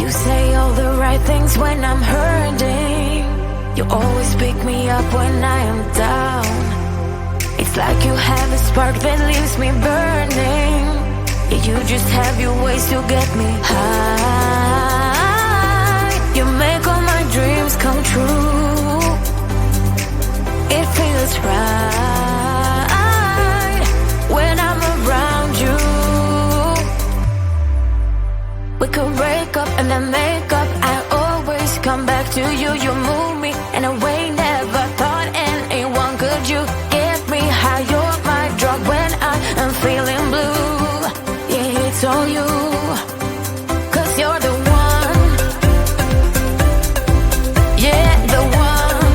You say all the right things when I'm hurting. You always pick me up when I am down. It's like you have a spark that leaves me burning. Yeah, you just have your ways to get me high. You make all my dreams come true. It feels right when I'm around you. We could break up and then make up. I always come back to you. You move me in a way never thought anyone could. You get me high. You're my drug when I am feeling blue. Yeah, it's all you, 'cause you're the one. Yeah, the one.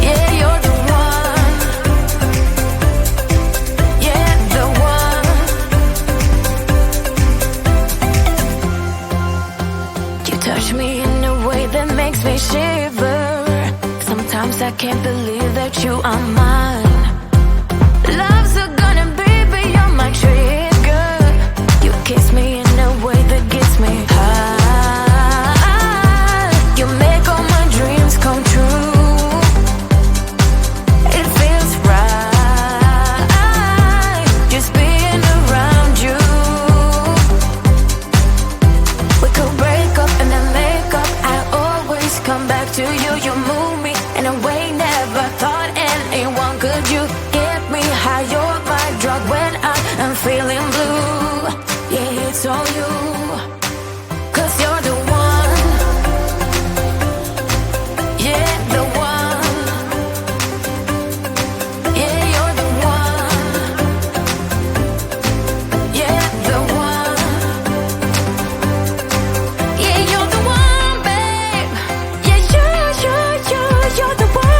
Yeah, you're the one. Yeah, the one. You touch me in a way that makes me shiver. Sometimes I can't believe that you are mine. Love's a gun and baby you're my trigger. You kiss me in a way that gets me high. You make all my dreams come true. It feels right just being around you. We could break up and then make up. I always come back to you. You move me in a way never thought anyone could. You get me high. You're my drug when I am feeling blue. Yeah, it's all you, 'cause you're the one. Yeah, the one. Yeah, you're the one. Yeah, the one. Yeah, you're the one, babe. Yeah, you're the one.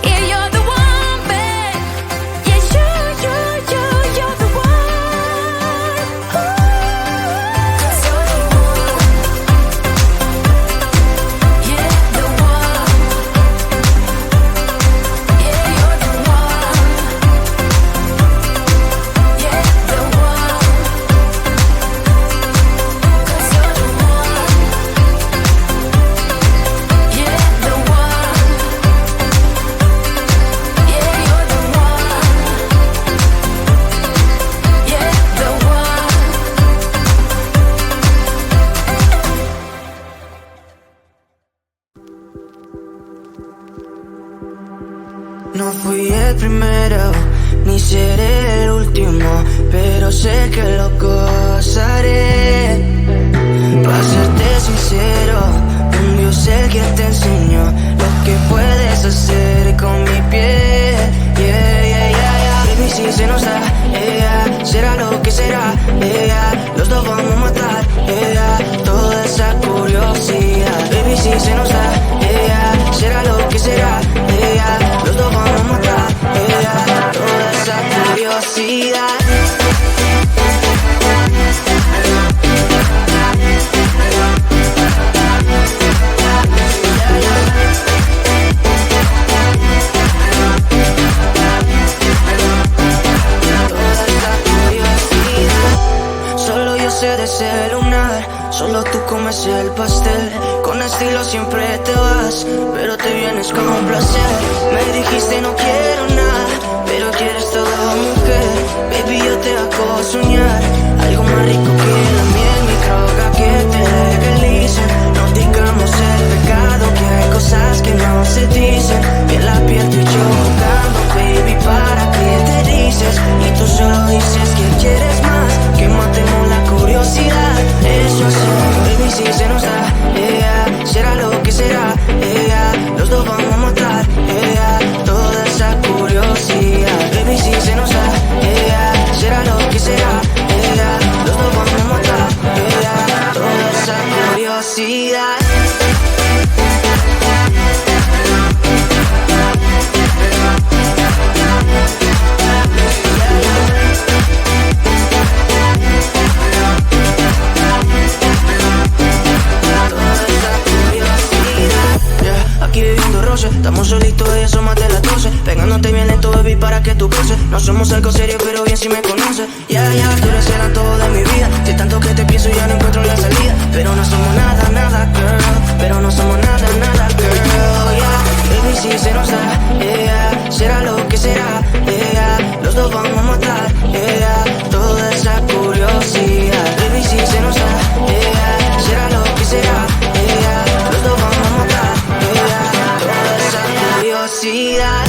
Yeah, you're the one, babe. Yeah, you're the one. Ooh. 'Cause you're the one. Yeah, the one. Yeah, you're the one. Yeah, the one. 'Cause you're the one. Yeah, the one. Yeah, you're the one. Yeah, the one. No fui el primero, ni seré el último, pero sé que lo gozaré. Para serte sincero, un Dios el que te enseñó lo que puedes hacer con mi piel. Yeah, yeah, yeah, yeah. Baby, si se nos da, yeah, será lo que será, yeah, los dos vamos a matar, yeah, toda esa curiosidad. Baby, si se nos da, yeah, será lo que será, yeah, los dos vamos a matar, yeah, toda esa curiosidad. Solo yo sé de ese lunar, solo tú comes el pastel. Con estilo siempre te vas, pero te vienes con un placer. Me dijiste no quiero nada, pero quieres todo, mujer. Baby, yo te hago soñar algo más rico que la miel, mi droga que te legalicen. No digamos el pecado, que hay cosas que no se dicen. Piel a piel tú y yo jugando, baby, ¿para qué te dices? Y tú solo dices que quieres más, que matemos la curiosidad. Eso hacemos, baby, si se nos da, yeah, será lo que será, yeah, los dos vamos a matar, yeah, toda esa curiosidad. Baby, si se nos da, yeah, será lo que será, yeah, los dos vamos a matar, yeah, toda esa curiosidad. Estamos solitos y asómate las 12, pegándote bien lento, baby, para que tú goces. No somos algo serio, pero bien si me conoces. sé, tú eres el antojo de mi vida. De tanto que te pienso ya no encuentro la salida. Pero no somos nada, nada, girl. Pero no somos nada, nada, girl, Baby, si se nos da, será lo que será, los dos vamos a matar, toda esa curiosidad. Baby, si se nos da, será lo que será, los dos vamos a matar, toda esa curiosidad.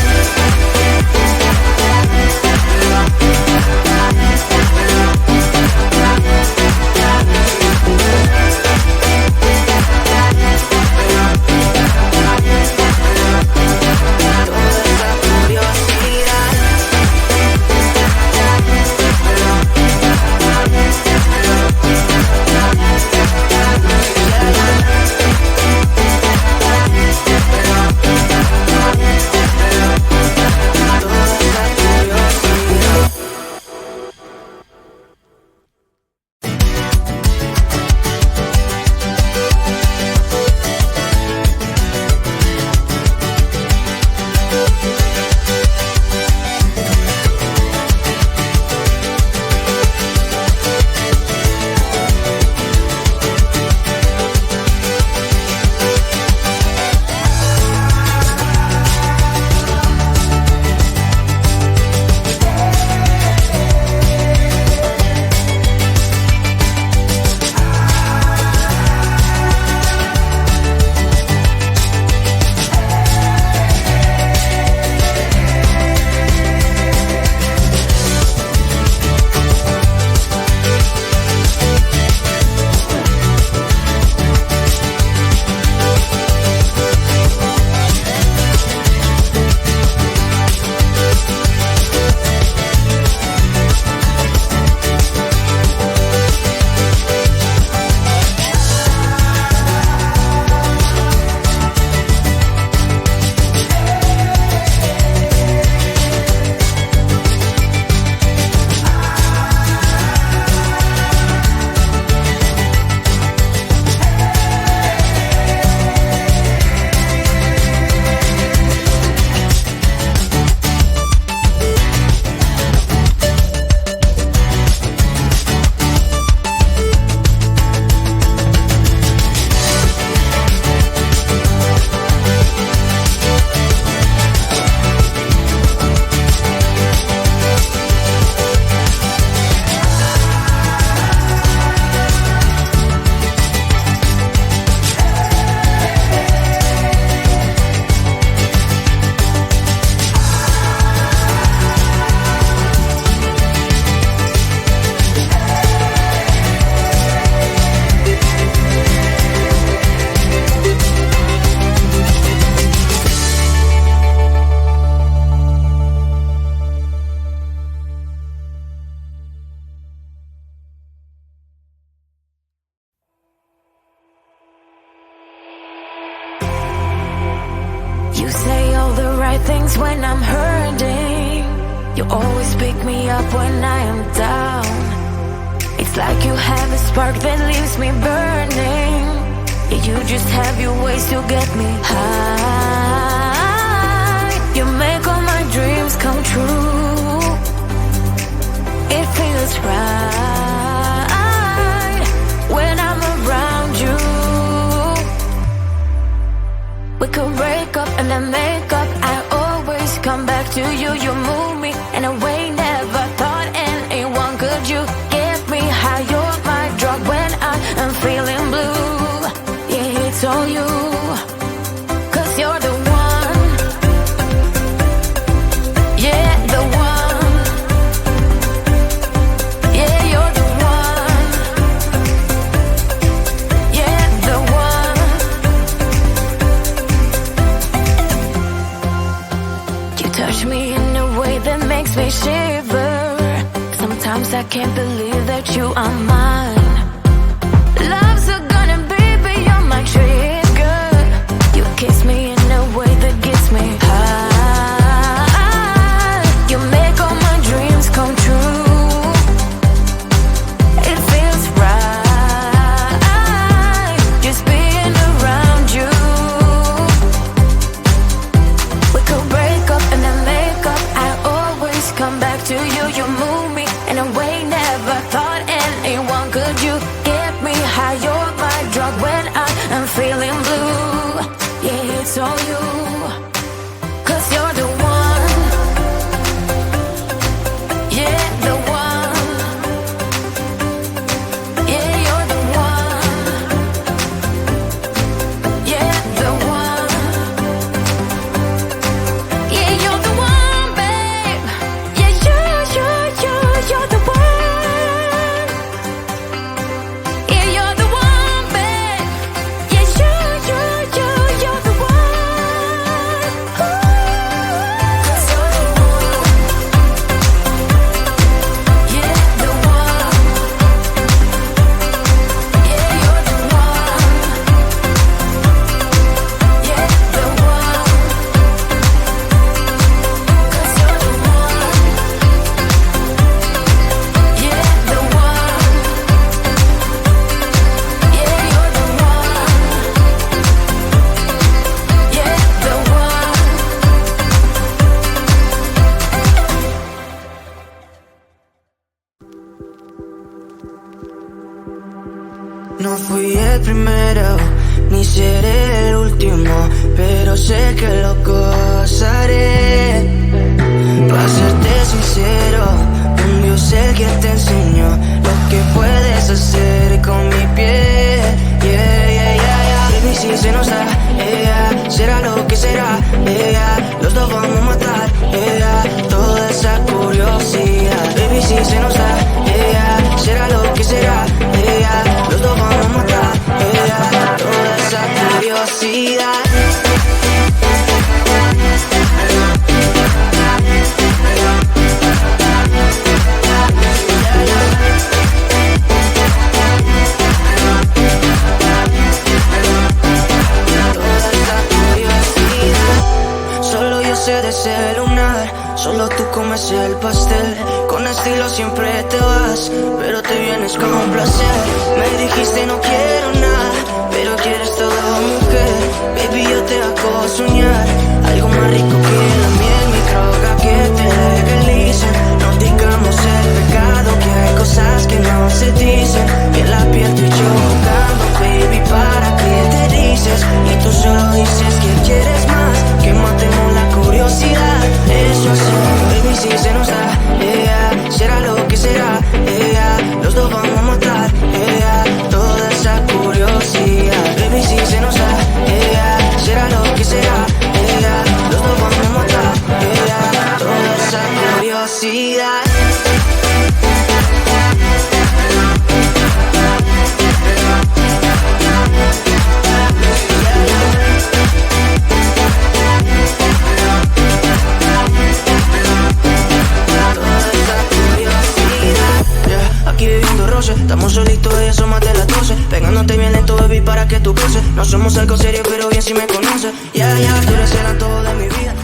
things when I'm hurting. You always pick me up when I am down. It's like you have a spark that leaves me burning. Yeah, you just have your ways to get me high. You make all my dreams come true. It feels right when I'm around you. We could break up and then make up. I always come back to you. You move me in a way never thought anyone could. You get me high. You're my drug when I am feeling blue. Yeah, it's all you, 'cause you're the one. Yeah, the one. Yeah, you're the one. Yeah, the one. You touch me in a way that makes me shiver. Sometimes I can't believe that you are mine. Love's gonna be beyond my trigger. You kiss me in a way that gets me high. You make all my dreams come true. It feels right just being around you. We could break up and then make up. I always come back to you. You move me in a way No fui el primero, ni seré el último, pero sé que lo gozaré. Para serte sincero, un Dios es el que te enseñó lo que puedes hacer con mi piel. Yeah, yeah, yeah, yeah. Baby, si se nos da, yeah, será lo que será, yeah, los dos vamos a matar, yeah, toda esa curiosidad. Baby, si se nos da, yeah, será lo que será, yeah, los dos vamos a matar, yeah, toda esa curiosidad. De celular, solo tú comes el pastel. Con estilo siempre te vas, pero te vienes con un placer. Me dijiste no quiero nada, pero quieres toda mujer. Baby, yo te hago soñar algo más rico que la miel, mi droga que te legalice. No digamos el pecado, que hay cosas que no se dicen. Y en la piel tú y yo jugando, baby, ¿para qué te dices? Y tú solo dices que quieres más, que matemos la curiosidad. Eso sí, baby, si se nos da, yeah, será lo que será, yeah, los dos vamos a matar, yeah, toda esa curiosidad. Baby, si se nos da, yeah, será lo que será, yeah, los dos vamos a matar, yeah, toda esa curiosidad. Aquí viviendo roce, estamos solitos y eso más de las 12. Pegándote bien lento, baby, para que tú goces. No somos algo serio, pero bien si me conoces. Ya, ya, tú eres el antojo de mi vida.